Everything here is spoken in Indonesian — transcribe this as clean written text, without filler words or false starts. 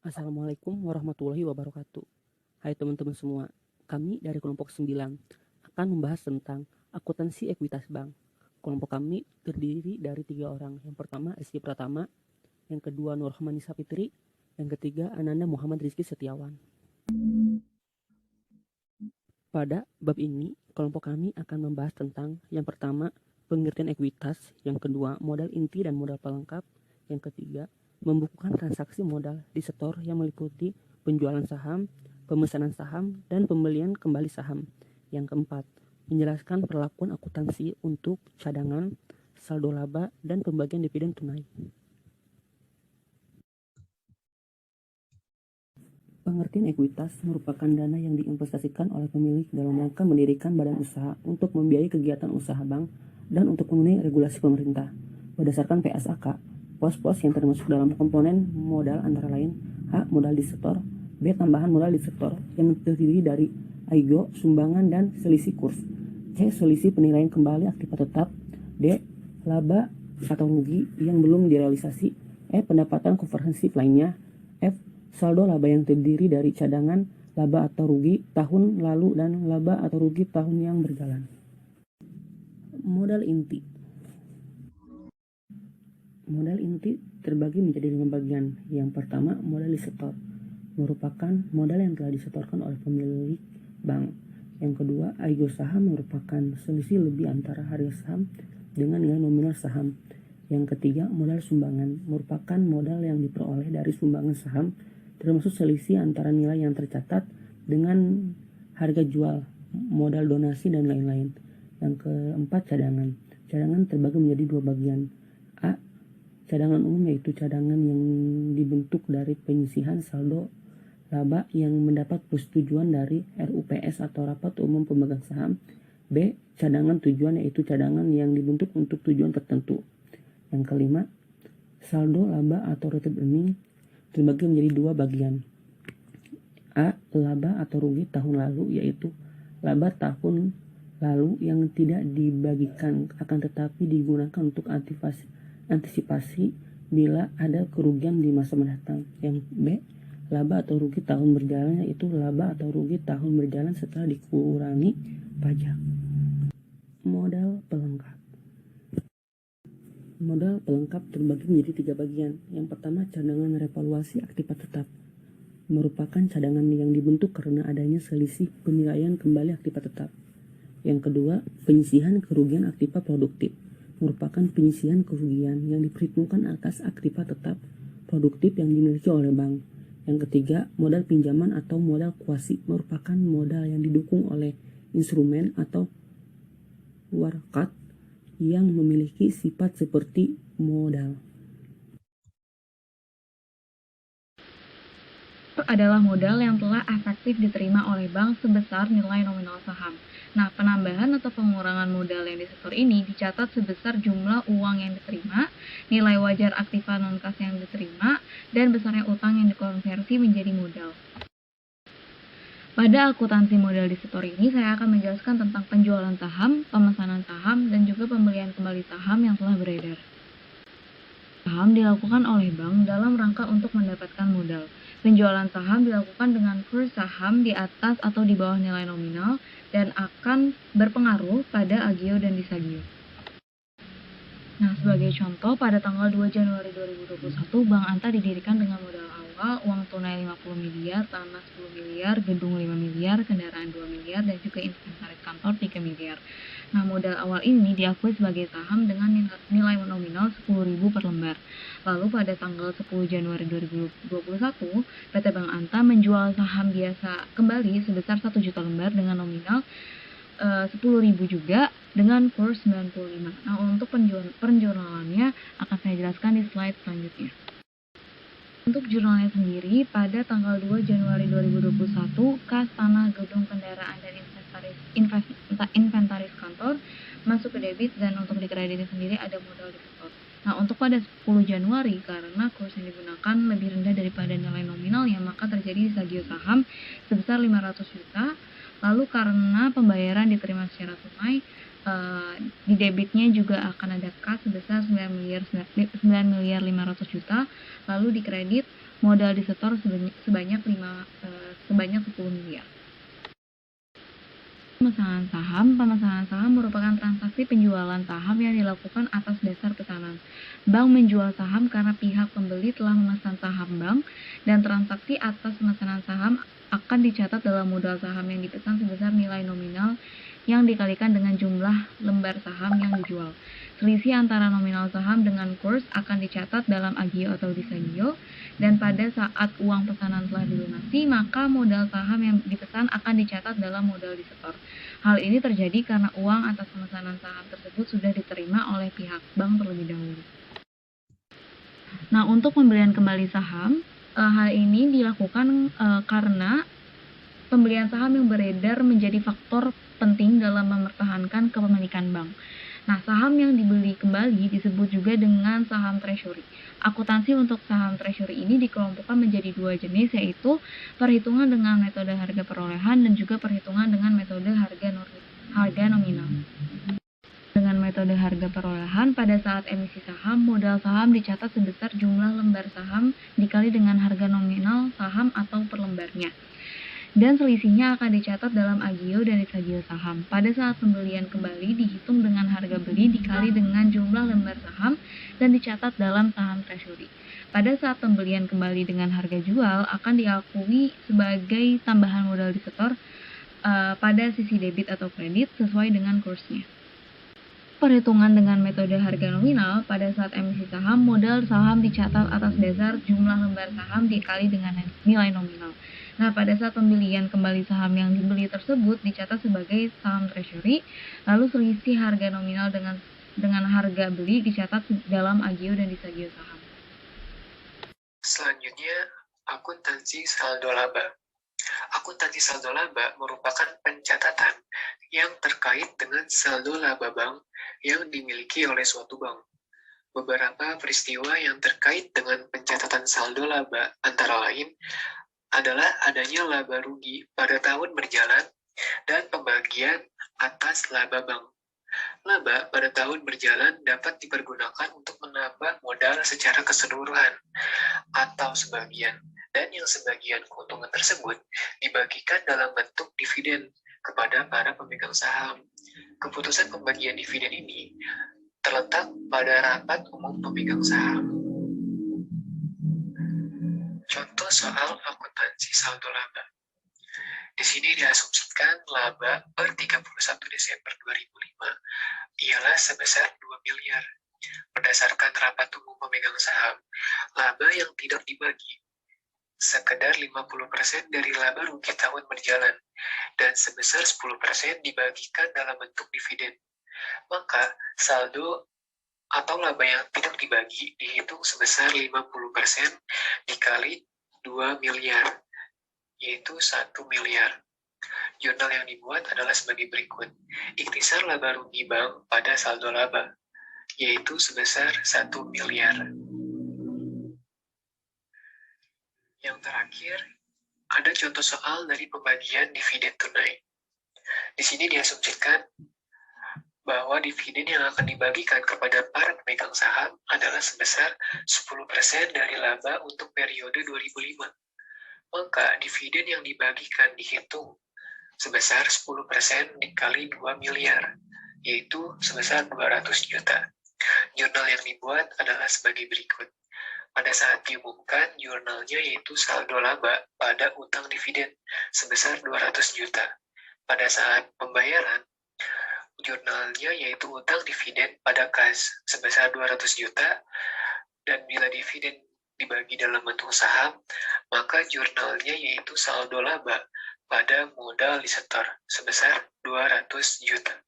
Assalamualaikum warahmatullahi wabarakatuh. Hai teman-teman semua, kami dari kelompok 9 akan membahas tentang akuntansi ekuitas bank. Kelompok kami terdiri dari 3 orang. Yang pertama Rizky Pratama, yang kedua Nurhmanisa Fitri, yang ketiga Ananda Muhammad Rizky Setiawan. Pada bab ini, kelompok kami akan membahas tentang yang pertama pengertian ekuitas, yang kedua modal inti dan modal pelengkap, yang ketiga membukukan transaksi modal di setor yang meliputi penjualan saham, pemesanan saham, dan pembelian kembali saham. Yang keempat, menjelaskan perlakuan akuntansi untuk cadangan, saldo laba, dan pembagian dividen tunai. Pengertian ekuitas merupakan dana yang diinvestasikan oleh pemilik dalam rangka mendirikan badan usaha untuk membiayai kegiatan usaha bank dan untuk memenuhi regulasi pemerintah. Berdasarkan PSAK, pos-pos yang termasuk dalam komponen modal antara lain A. Modal disetor, B. Tambahan modal disetor yang terdiri dari aigo, sumbangan, dan selisih kurs, C. Selisih penilaian kembali aktiva tetap, D. Laba atau rugi yang belum direalisasi, E. Pendapatan komprehensif lainnya, F. Saldo laba yang terdiri dari cadangan, laba atau rugi tahun lalu, dan laba atau rugi tahun yang berjalan. Modal inti. Modal inti terbagi menjadi 5 bagian. Yang pertama, modal disetor, merupakan modal yang telah disetorkan oleh pemilik bank. Yang kedua, aigo saham merupakan selisih lebih antara harga saham dengan nilai nominal saham. Yang ketiga, modal sumbangan merupakan modal yang diperoleh dari sumbangan saham, termasuk selisih antara nilai yang tercatat dengan harga jual, modal donasi, dan lain-lain. Yang keempat, cadangan. Cadangan terbagi menjadi 2 bagian. A. Cadangan umum, yaitu cadangan yang dibentuk dari penyisihan saldo laba yang mendapat persetujuan dari RUPS atau Rapat Umum Pemegang Saham. B. Cadangan tujuan, yaitu cadangan yang dibentuk untuk tujuan tertentu. Yang kelima, saldo laba atau retained earning terbagi menjadi 2 bagian. A. Laba atau rugi tahun lalu, yaitu laba tahun lalu yang tidak dibagikan akan tetapi digunakan untuk antisipasi bila ada kerugian di masa mendatang. Yang B. Laba atau rugi tahun berjalan, yaitu laba atau rugi tahun berjalan setelah dikurangi pajak. Modal pelengkap. Modal pelengkap terbagi menjadi 3 bagian. Yang pertama, cadangan revaluasi aktiva tetap, merupakan cadangan yang dibentuk karena adanya selisih penilaian kembali aktiva tetap. Yang kedua, penyisihan kerugian aktiva produktif, merupakan penyisihan kerugian yang diperhitungkan atas aktiva tetap produktif yang dimiliki oleh bank. Yang ketiga, modal pinjaman atau modal kuasi, merupakan modal yang didukung oleh instrumen atau warakat yang memiliki sifat seperti modal. Adalah modal yang telah efektif diterima oleh bank sebesar nilai nominal saham. Nah, penambahan atau pengurangan modal yang disetor ini dicatat sebesar jumlah uang yang diterima, nilai wajar aktiva non-kas yang diterima, dan besarnya utang yang dikonversi menjadi modal. Pada akuntansi modal disetor ini, saya akan menjelaskan tentang penjualan saham, pemesanan saham, dan juga pembelian kembali saham yang telah beredar. Saham dilakukan oleh bank dalam rangka untuk mendapatkan modal. Penjualan saham dilakukan dengan kurs saham di atas atau di bawah nilai nominal dan akan berpengaruh pada agio dan disagio. Nah, sebagai contoh, pada tanggal 2 Januari 2021, Bank Anta didirikan dengan modal awal, uang tunai 50 miliar, tanah 10 miliar, gedung 5 miliar, kendaraan 2 miliar, dan juga inventaris kantor 3 miliar. Nah, modal awal ini diakui sebagai saham dengan nilai nominal 10.000 per lembar. Lalu pada tanggal 10 Januari 2021, PT Bank Anta menjual saham biasa kembali sebesar 1 juta lembar dengan nominal 10.000 juga dengan kurs 95. Nah, untuk penjurnalannya akan saya jelaskan di slide selanjutnya. Untuk jurnalnya sendiri, pada tanggal 2 Januari 2021, kas tanah, gedung, kendaraan, dan inventaris kantor masuk ke debit, dan untuk dikreditnya sendiri ada modal disetor. Nah, untuk pada 10 Januari, karena kurs yang digunakan lebih rendah daripada nilai nominalnya, maka terjadi disagio saham sebesar 500 juta. Lalu karena pembayaran diterima secara tunai, di debitnya juga akan ada kas sebesar 9 miliar 500 juta, lalu di kredit modal disetor sebanyak 10 miliar. Pemesanan saham merupakan transaksi penjualan saham yang dilakukan atas dasar pesanan. Bank menjual saham karena pihak pembeli telah memesan saham bank, dan transaksi atas pemesanan saham akan dicatat dalam modal saham yang dipesan sebesar nilai nominal yang dikalikan dengan jumlah lembar saham yang dijual. Selisih antara nominal saham dengan kurs akan dicatat dalam agio atau disagio, dan pada saat uang pesanan telah dilunasi, maka modal saham yang dipesan akan dicatat dalam modal disetor. Hal ini terjadi karena uang atas pemesanan saham tersebut sudah diterima oleh pihak bank terlebih dahulu. Nah, untuk pembelian kembali saham, hal ini dilakukan karena pembelian saham yang beredar menjadi faktor penting dalam mempertahankan kepemilikan bank. Nah, saham yang dibeli kembali disebut juga dengan saham treasury. Akuntansi untuk saham treasury ini dikelompokkan menjadi 2 jenis, yaitu perhitungan dengan metode harga perolehan dan juga perhitungan dengan metode harga nominal. Dengan metode harga perolehan, pada saat emisi saham, modal saham dicatat sebesar jumlah lembar saham dikali dengan harga nominal saham atau per lembarnya, dan selisihnya akan dicatat dalam agio dan disagio saham. Pada saat pembelian kembali dihitung dengan harga beli dikali dengan jumlah lembar saham dan dicatat dalam saham treasury. Pada saat pembelian kembali dengan harga jual akan diakui sebagai tambahan modal disetor pada sisi debit atau kredit sesuai dengan kursnya. Perhitungan dengan metode harga nominal, pada saat emisi saham, modal saham dicatat atas dasar jumlah lembar saham dikali dengan nilai nominal. Nah, pada saat pembelian kembali saham yang dibeli tersebut dicatat sebagai saham treasury, lalu selisih harga nominal dengan harga beli dicatat dalam agio dan disagio saham. Selanjutnya, akuntansi saldo laba. Akuntansi saldo laba merupakan pencatatan yang terkait dengan saldo laba bank yang dimiliki oleh suatu bank. Beberapa peristiwa yang terkait dengan pencatatan saldo laba antara lain adalah adanya laba rugi pada tahun berjalan dan pembagian atas laba bank. Laba pada tahun berjalan dapat dipergunakan untuk menambah modal secara keseluruhan atau sebagian, dan yang sebagian keuntungan tersebut dibagikan dalam bentuk dividen kepada para pemegang saham. Keputusan pembagian dividen ini terletak pada rapat umum pemegang saham. Contoh soal akuntansi saldo laba. Di sini diasumsikan laba per 31 Desember 2005 ialah sebesar 2 miliar. Berdasarkan rapat umum pemegang saham, laba yang tidak dibagi sekedar 50% dari laba rugi tahun berjalan, dan sebesar 10% dibagikan dalam bentuk dividen. Maka saldo atau laba yang tidak dibagi dihitung sebesar 50% dikali 2 miliar, yaitu 1 miliar. Jurnal yang dibuat adalah sebagai berikut. Ikhtisar laba rugi bank pada saldo laba, yaitu sebesar 1 miliar. Yang terakhir, ada contoh soal dari pembagian dividen tunai. Di sini diasumsikan bahwa dividen yang akan dibagikan kepada para pemegang saham adalah sebesar 10% dari laba untuk periode 2005. Maka dividen yang dibagikan dihitung sebesar 10% dikali 2 miliar, yaitu sebesar 200 juta. Jurnal yang dibuat adalah sebagai berikut. Pada saat diumumkan, jurnalnya yaitu saldo laba pada utang dividen sebesar 200 juta. Pada saat pembayaran, jurnalnya yaitu utang dividen pada kas sebesar 200 juta, dan bila dividen dibagi dalam bentuk saham, maka jurnalnya yaitu saldo laba pada modal disetor sebesar 200 juta.